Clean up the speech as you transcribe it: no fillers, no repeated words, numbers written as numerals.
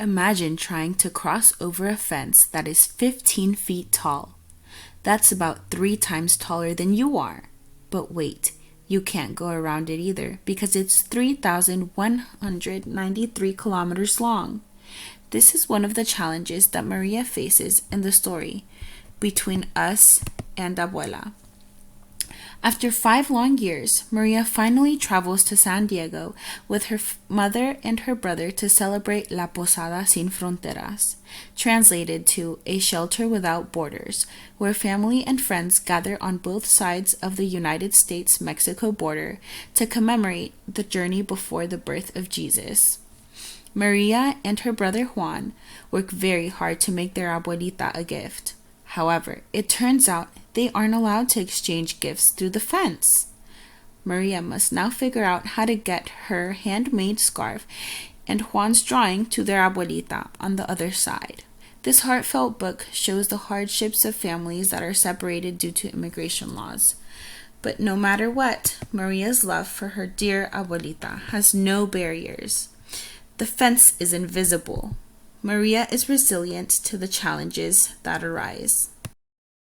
Imagine trying to cross over a fence that is 15 feet tall. That's about 3 times taller than you are. But wait, you can't go around it either because it's 3,193 kilometers long. This is one of the challenges that Maria faces in the story between us and Abuela. After 5 long years, Maria finally travels to San Diego with her mother and her brother to celebrate La Posada Sin Fronteras, translated to a shelter without borders, where family and friends gather on both sides of the United States-Mexico border to commemorate the journey before the birth of Jesus. Maria and her brother Juan work very hard to make their abuelita a gift. However, it turns out they aren't allowed to exchange gifts through the fence. Maria must now figure out how to get her handmade scarf and Juan's drawing to their abuelita on the other side. This heartfelt book shows the hardships of families that are separated due to immigration laws. But no matter what, Maria's love for her dear abuelita has no barriers. The fence is invisible. Maria is resilient to the challenges that arise.